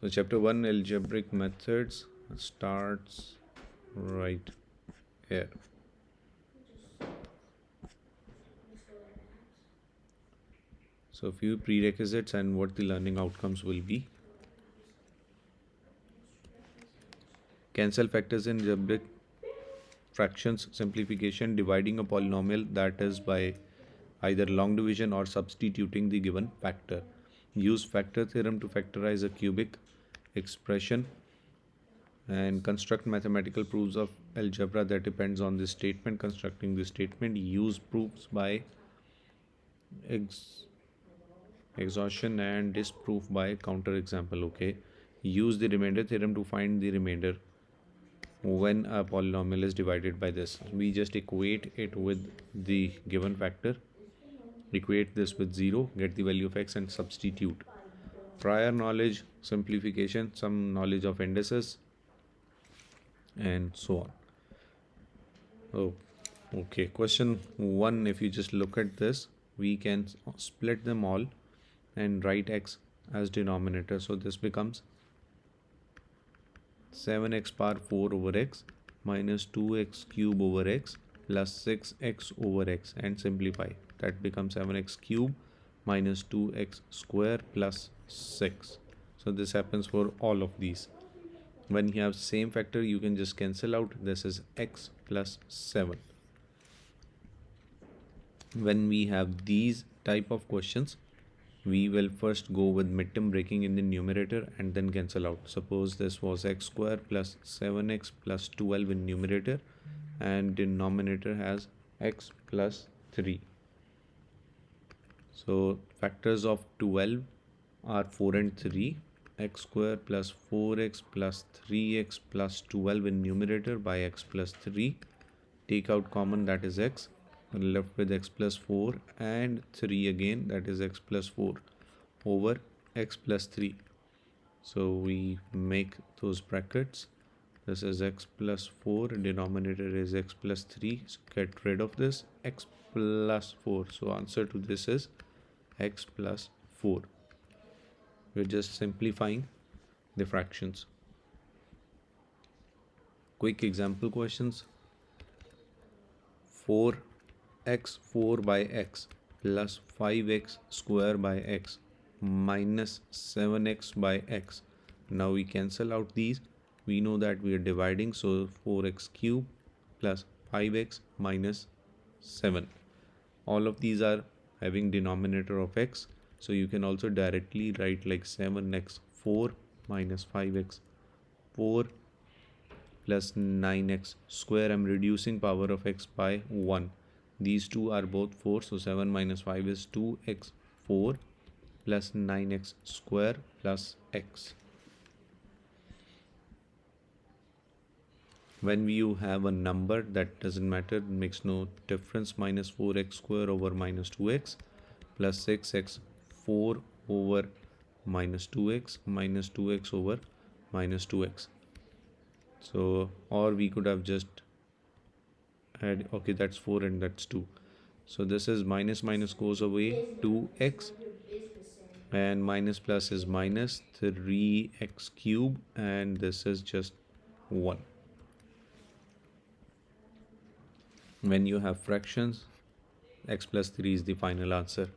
So chapter 1 algebraic methods starts right here. So few prerequisites and what the learning outcomes will be. Cancel factors in algebraic fractions simplification, dividing a polynomial that is by either long division or substituting the given factor. Use factor theorem to factorize a cubic expression and construct mathematical proofs of algebra that depends on this statement. Constructing this statement, use proofs by exhaustion and disproof by counter example. Okay, use the remainder theorem to find the remainder when a polynomial is divided by this. We just equate it with the given factor, equate this with 0, get the value of x and substitute. Prior knowledge, simplification, some knowledge of indices and so on. Oh, okay, question 1, if you just look at this, we can split them all and write x as denominator. So this becomes 7x power 4 over x minus 2x cube over x plus 6x over x, and simplify. That becomes 7x cube minus 2x square plus 6. So this happens for all of these. When you have same factor, you can just cancel out. This is x plus 7. When we have these type of questions, we will first go with midterm breaking in the numerator and then cancel out. Suppose this was x square plus 7x plus 12 in numerator and denominator has x plus 3. So factors of 12 are 4 and 3. X square plus 4x plus 3x plus 12 in numerator by x plus 3. Take out common, that is x. Left with x plus 4 and 3 again, that is x plus 4 over x plus 3. So we make those brackets. This is x plus 4, denominator is x plus 3. So get rid of this, x plus 4. So answer to this is x plus 4. We're just simplifying the fractions. Quick example questions. 4x4 by x plus 5x square by x minus 7x by x. Now we cancel out these. We know that we are dividing, so 4x cube plus 5x minus 7. All of these are having denominator of x, so you can also directly write like 7x 4 minus 5x 4 plus 9x square. I'm reducing power of x by 1. These two are both 4, so 7 minus 5 is 2x 4 plus 9x square plus x. When you have a number, that doesn't matter, it makes no difference. Minus 4x square over minus 2x plus 6x 4 over minus 2x minus 2x over minus 2x. So, or we could have just add, okay, that's 4 and that's 2. So this is minus minus goes away, 2x, and minus plus is minus 3x cube, and this is just 1. When you have fractions, x plus 3 is the final answer.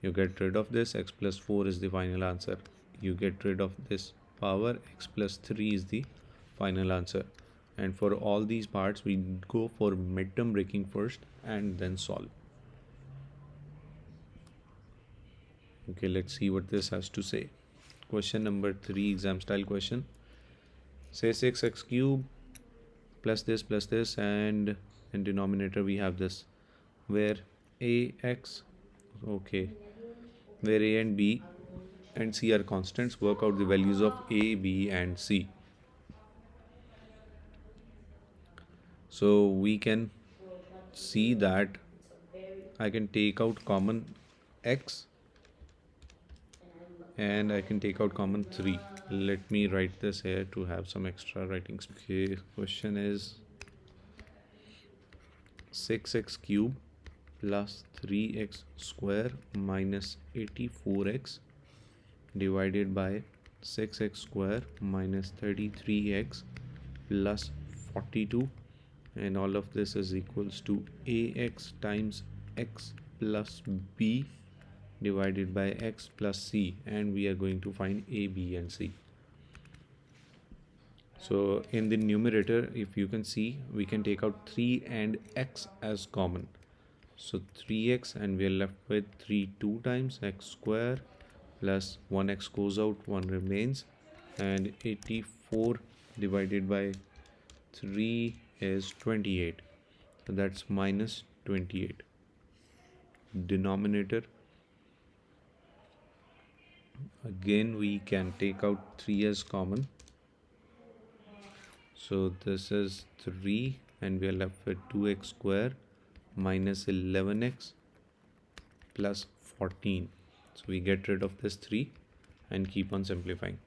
You get rid of this, x plus 4 is the final answer. You get rid of this power, x plus 3 is the final answer. And for all these parts, we go for midterm breaking first and then solve. Okay, let's see what this has to say. Question number 3, exam style question. Say 6x cube plus this, and in denominator we have this, where ax, okay, where a and b and c are constants. Work out the values of a, b and c. So we can see that I can take out common x and I can take out common 3. Let me write this here to have some extra writings. Okay, question is 6x cube plus 3x square minus 84x divided by 6x square minus 33x plus 42, and all of this is equals to ax times x plus b divided by x plus c, and we are going to find a, b and c. So in the numerator, if you can see, we can take out 3 and x as common. So 3x, and we are left with 3 2 times x square plus 1x goes out, 1 remains, and 84 divided by 3 is 28. So that's minus 28. Denominator, again we can take out 3 as common. So this is 3, and we are left with 2x square minus 11x plus 14. So we get rid of this 3 and keep on simplifying.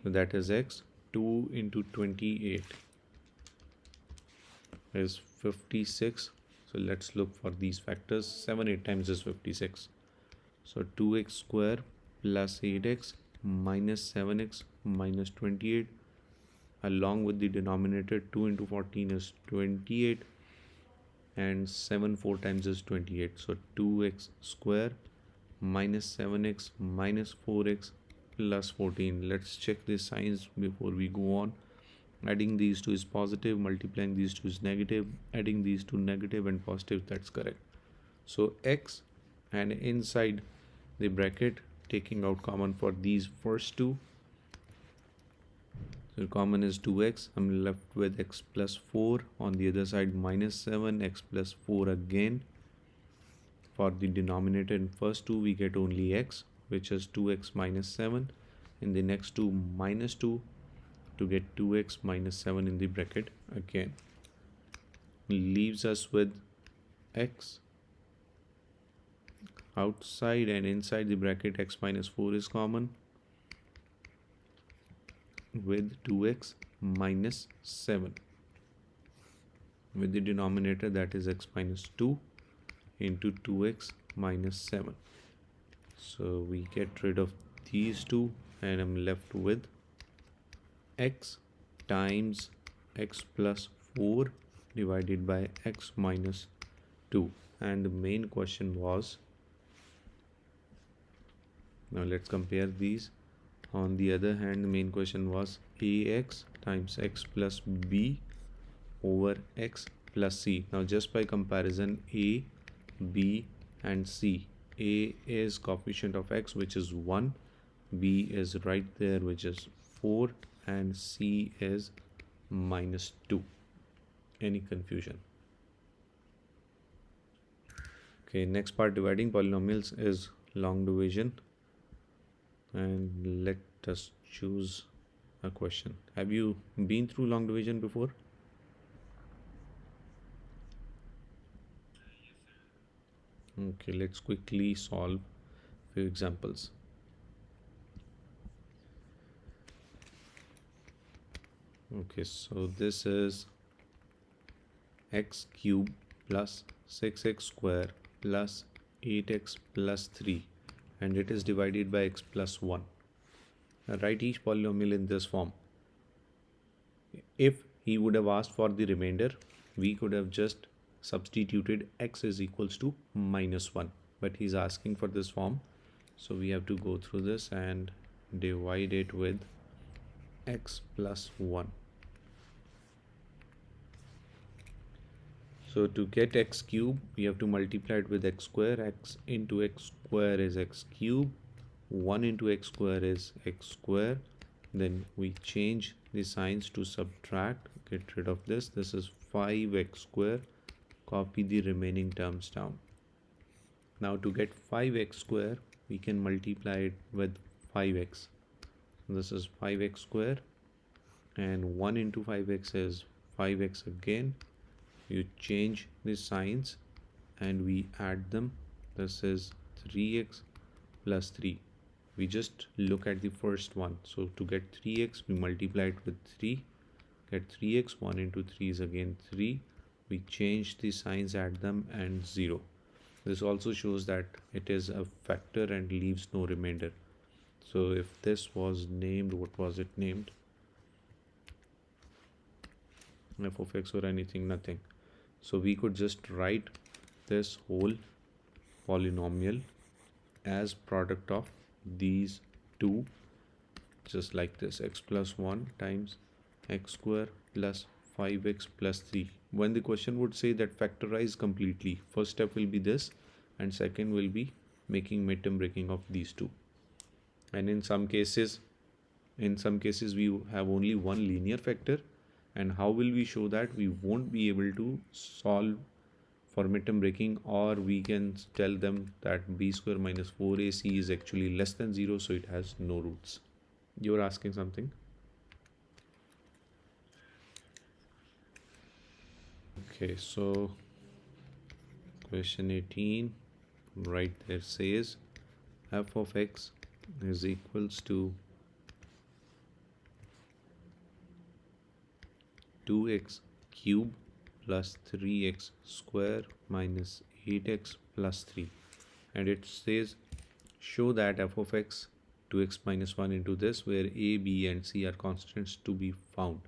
So that is x. 2 into 28 is 56. So let's look for these factors. 7 8 times is 56. So 2x square plus 8x minus 7x minus 28, along with the denominator 2 into 14 is 28, and 7 4 times is 28. So 2x square minus 7x minus 4x plus 14. Let's check the signs before we go on. Adding these two is positive, multiplying these two is negative, adding these two negative and positive. That's correct. So x, and inside the bracket taking out common for these first two, so common is 2x. I'm left with x plus 4. On the other side minus 7, x plus 4 again. For the denominator in first two we get only x, which is 2x minus 7. In the next two minus 2 to get 2x minus 7 in the bracket again. Leaves us with x outside, and inside the bracket x minus 4 is common with 2x minus 7, with the denominator that is x minus 2 into 2x minus 7. So we get rid of these two, and I'm left with x times x plus 4 divided by x minus 2. And the main question was, now let's compare these. On the other hand, the main question was ax times x plus b over x plus c. Now just by comparison, a, b and c, a is coefficient of x, which is 1, b is right there, which is 4, and c is minus 2. Any confusion? Okay, next part, dividing polynomials, is long division. And let us choose a question. Have you been through long division before? Okay, let's quickly solve few examples. Okay, so this is x cube plus 6x square plus 8x plus 3, and it is divided by x plus 1. Now write each polynomial in this form. If he would have asked for the remainder, we could have just substituted x is equals to minus 1, but he's asking for this form, so we have to go through this and divide it with x plus 1. So to get x cube, we have to multiply it with x square. X into x square is x cube. 1 into x square is x square. Then we change the signs to subtract, get rid of this. This is 5x square. Copy the remaining terms down. Now to get 5x square, we can multiply it with 5x. This is 5x square, and 1 into 5x is 5x again. You change the signs and we add them. This is 3x plus 3. We just look at the first one. So to get 3x, we multiply it with 3. Get 3x, 1 into 3 is again 3. We change the signs, add them, and 0. This also shows that it is a factor and leaves no remainder. So if this was named, what was it named? F of x or anything, nothing. So we could just write this whole polynomial as product of these two, just like this, x plus 1 times x square plus 5x plus 3. When the question would say that factorize completely, first step will be this, and second will be making midterm breaking of these two. And in some cases we have only one linear factor, and how will we show that? We won't be able to solve for midterm breaking, or we can tell them that b square minus 4ac is actually less than 0, so it has no roots. You're asking something? Okay, so question 18 right there says f of x is equals to 2x cube plus 3x square minus 8x plus 3, and it says show that f of x 2x minus 1 into this, where a, b and c are constants to be found.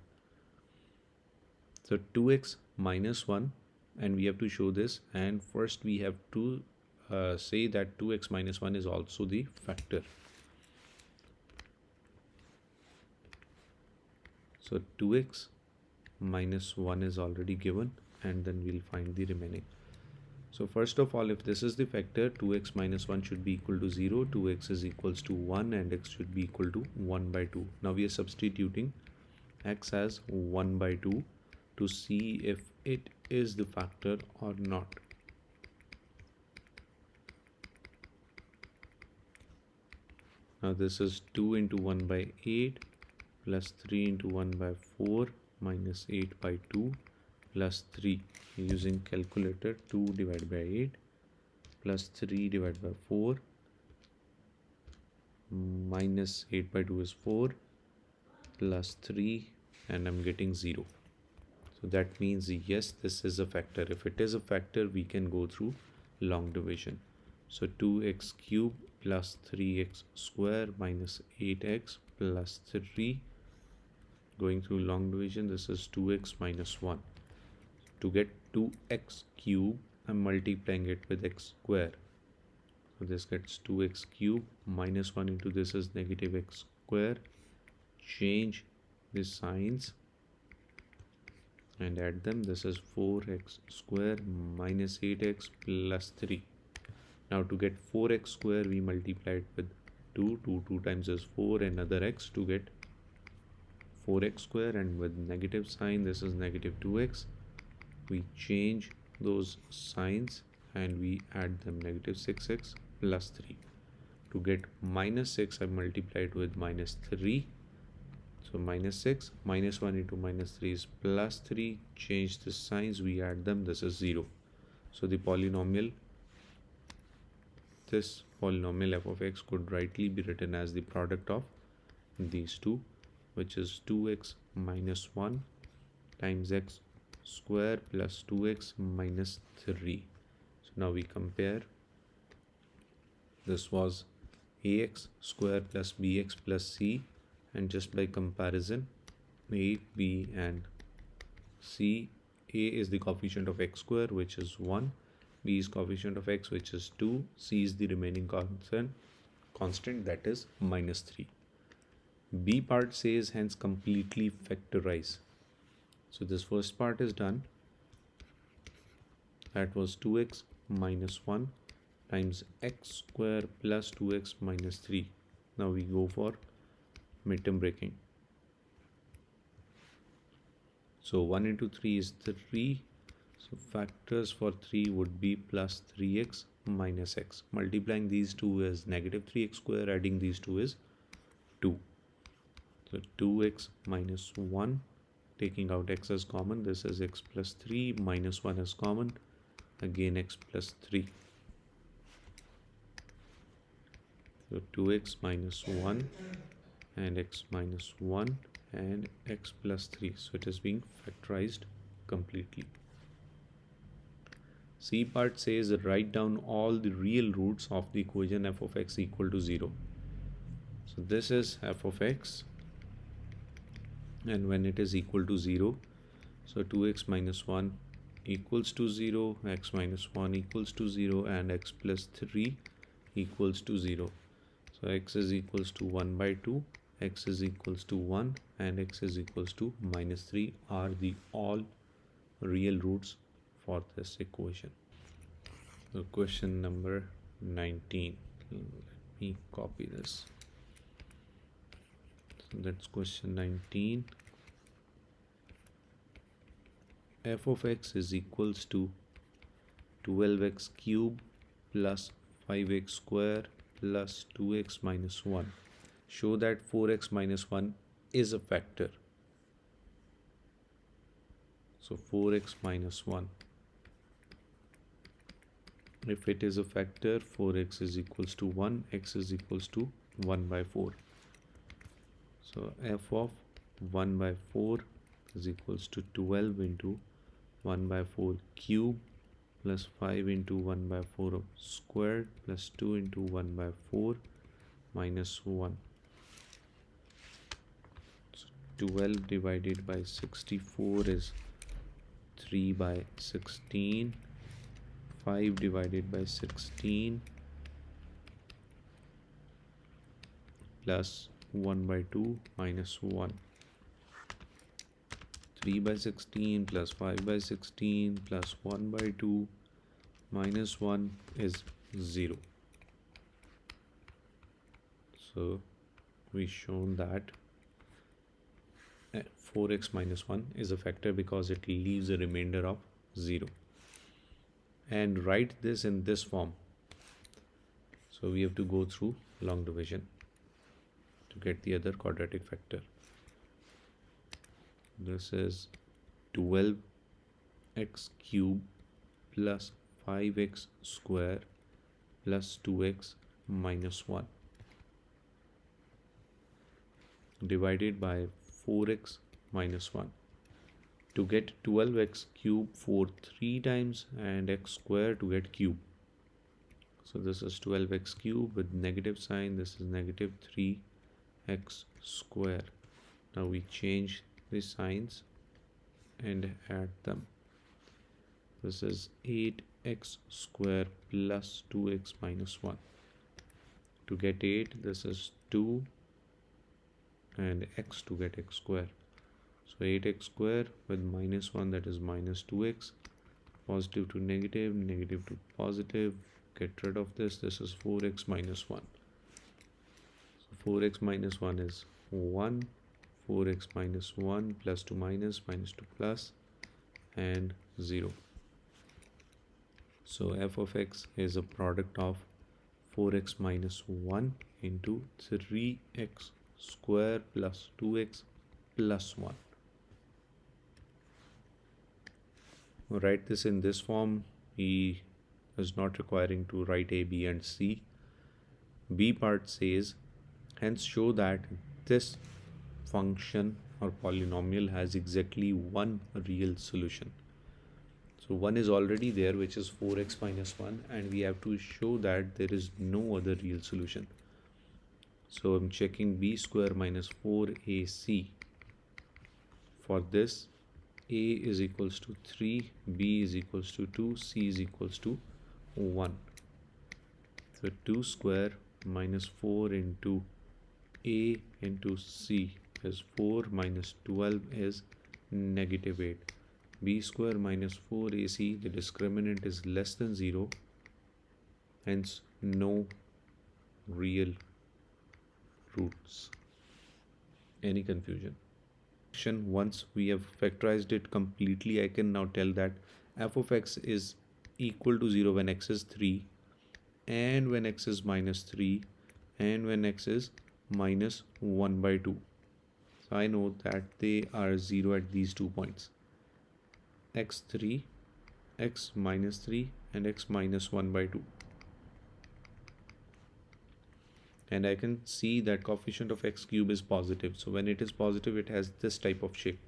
So 2x minus 1, and we have to show this, and first we have to say that 2x minus 1 is also the factor. So 2x minus 1 is already given, and then we'll find the remaining. So first of all, if this is the factor, 2x minus 1 should be equal to 0, 2x is equals to 1, and x should be equal to 1 by 2. Now we are substituting x as 1 by 2 to see if it is the factor or not. Now this is 2 into 1 by 8 plus 3 into 1 by 4 minus 8 by 2 plus 3. Using calculator, 2 divided by 8 plus 3 divided by 4 minus 8 by 2 is 4 plus 3, and I'm getting 0. So that means yes, this is a factor. If it is a factor, we can go through long division. So 2x cube plus 3x square minus 8x plus 3. Going through long division, this is 2x minus 1. To get 2x cube, I'm multiplying it with x square. So this gets 2x cube minus 1 into this is negative x square. Change the signs and add them. This is 4x square minus 8x plus 3. Now to get 4x square, we multiply it with 2. 2 times is 4, another x to get 4x square, and with negative sign, this is negative 2x. We change those signs and we add them, negative 6x plus 3. To get minus 6, I multiply it with minus 3. So minus 6, minus 1 into minus 3 is plus 3. Change the signs, we add them, this is 0. So the polynomial, this polynomial f of x could rightly be written as the product of these two, which is 2x minus 1 times x square plus 2x minus 3. So now we compare. This was ax square plus bx plus c, and just by comparison, a, b and c, a is the coefficient of x square, which is 1, b is coefficient of x, which is 2, c is the remaining constant, that is minus 3. B part says hence completely factorize. So this first part is done. That was 2x minus 1 times x square plus 2x minus 3. Now we go for midterm breaking. So 1 into 3 is 3. So factors for 3 would be plus 3x minus x. Multiplying these two is negative 3x square. Adding these two is 2. So 2x minus 1. Taking out x as common. This is x plus 3 minus 1 as common. Again x plus 3. So 2x minus 1 and x minus 1 and x plus 3. So it is being factorized completely. C part says write down all the real roots of the equation f of x equal to 0. So this is f of x, and when it is equal to 0, so 2x minus 1 equals to 0, x minus 1 equals to 0, and x plus 3 equals to 0. So x is equals to 1 by 2, x is equals to 1, and x is equals to minus 3 are the all real roots for this equation. So question number 19. Let me copy this. So that's question 19. F of x is equals to 12x cube plus 5x square plus 2x minus 1. Show that 4x minus 1 is a factor. So 4x minus 1. If it is a factor, 4x is equals to 1, x is equals to 1 by 4. So f of 1 by 4 is equals to 12 into 1 by 4 cube plus 5 into 1 by 4 squared plus 2 into 1 by 4 minus 1. So 12 divided by 64 is 3 by 16. 5 divided by 16 plus 1 by 2 minus 1. 3 by 16 plus 5 by 16 plus 1 by 2 minus 1 is 0. So we shown that 4x minus 1 is a factor because it leaves a remainder of 0. And write this in this form. So we have to go through long division to get the other quadratic factor. This is 12x cube plus 5x square plus 2x minus 1 divided by 4x minus 1. To get 12x cube for 3 times and x square to get cube. So this is 12x cube with negative sign. This is negative 3x square. Now we change the signs and add them. This is 8x square plus 2x minus 1. To get 8, this is 2 and x to get x square. So 8x square with minus 1, that is minus 2x. Positive to negative, negative to positive. Get rid of this. This is 4x minus 1. So 4x minus 1 is 1. 4x minus 1 plus to minus, minus to plus, and 0. So f of x is a product of 4x minus 1 into 3x square plus 2x plus 1. Write this in this form. He is not requiring to write a, b and c. B part says, hence show that this function or polynomial has exactly one real solution. So 1 is already there, which is 4x minus 1, and we have to show that there is no other real solution. So I'm checking b square minus 4ac. For this, a is equals to 3, b is equals to 2, c is equals to 1. So 2 square minus 4 into a into c is 4 minus 12 is negative 8. B square minus 4ac, the discriminant is less than 0, hence no real roots. Any confusion? Once we have factorized it completely, I can now tell that f of x is equal to 0 when x is 3, and when x is minus 3, and when x is minus 1 by 2. So I know that they are 0 at these 2 points. x3, x minus 3, and x minus 1 by 2. And I can see that coefficient of x cube is positive. So when it is positive, it has this type of shape.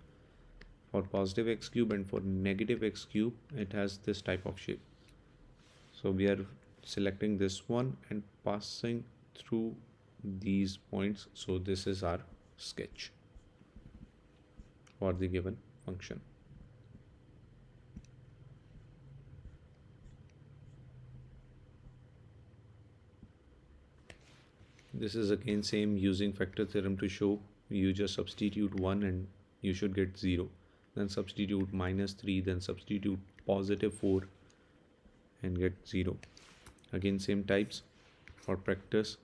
For positive x cube and for negative x cube, it has this type of shape. So we are selecting this one and passing through these points. So this is our sketch for the given function. This is again same, using factor theorem to show. You just substitute 1 and you should get 0. Then substitute -3, then substitute +4 and get 0. Again same types for practice.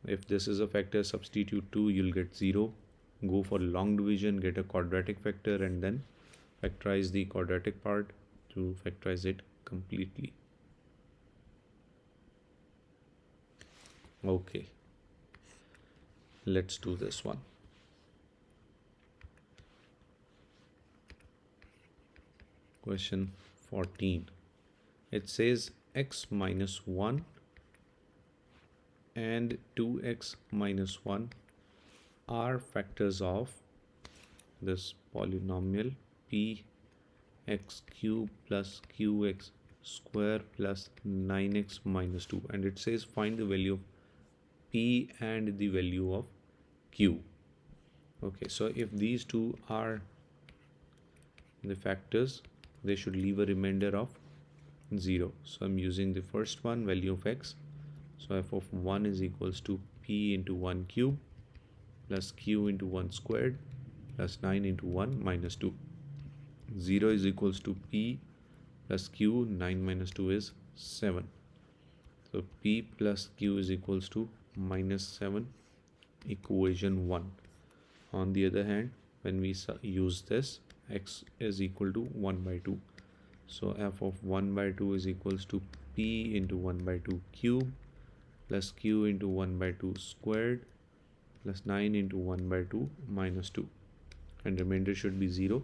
If this is a factor, substitute 2, you'll get 0. Go for long division, get a quadratic factor and then factorize the quadratic part to factorize it completely. Okay, let's do this one. Question 14. It says x minus 1 and 2x minus 1 are factors of this polynomial p x cube plus qx square plus 9x minus 2, and it says find the value of p and the value of q. Okay, so if these two are the factors, they should leave a remainder of 0. So I'm using the first one, value of x. So f of 1 is equals to p into 1 cube plus q into 1 squared plus 9 into 1 minus 2. 0 is equals to p plus q, 9 minus 2 is 7. So p plus q is equals to -7, equation 1. On the other hand, when we use this, x is equal to 1 by 2. So f of 1 by 2 is equals to p into 1 by 2 cube plus q into 1 by 2 squared plus 9 into 1 by 2 minus 2. And remainder should be 0.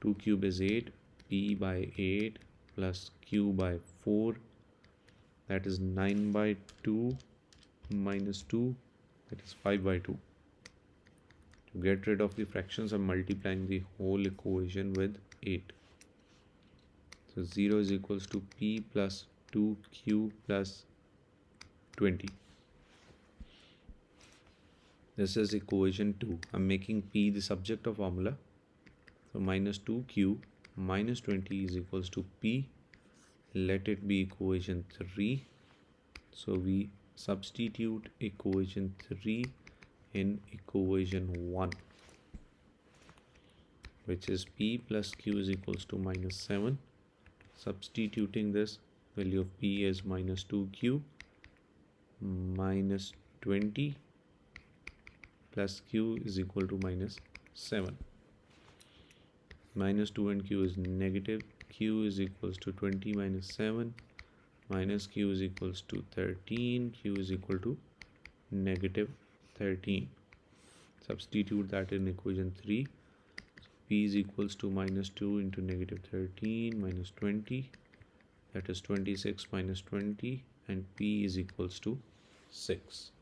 2 cube is 8, p by 8 plus q by 4, that is 9 by 2 minus 2, that is 5 by 2. To get rid of the fractions, I'm multiplying the whole equation with 8. So 0 is equals to p plus 2q plus 20. This is equation 2. I'm making p the subject of formula. So minus 2q minus 20 is equals to p. Let it be equation 3. So we substitute equation 3 in equation 1, which is p plus q is equals to -7. Substituting this, value of p is minus 2q minus 20 plus q is equal to -7. Minus 2 and q is negative. Q is equals to 20 minus 7 minus q is equals to 13. Q is equal to -13. Substitute that in equation 3. So p is equals to minus 2 into -13 minus 20, that is 26 minus 20, and p is equals to 6.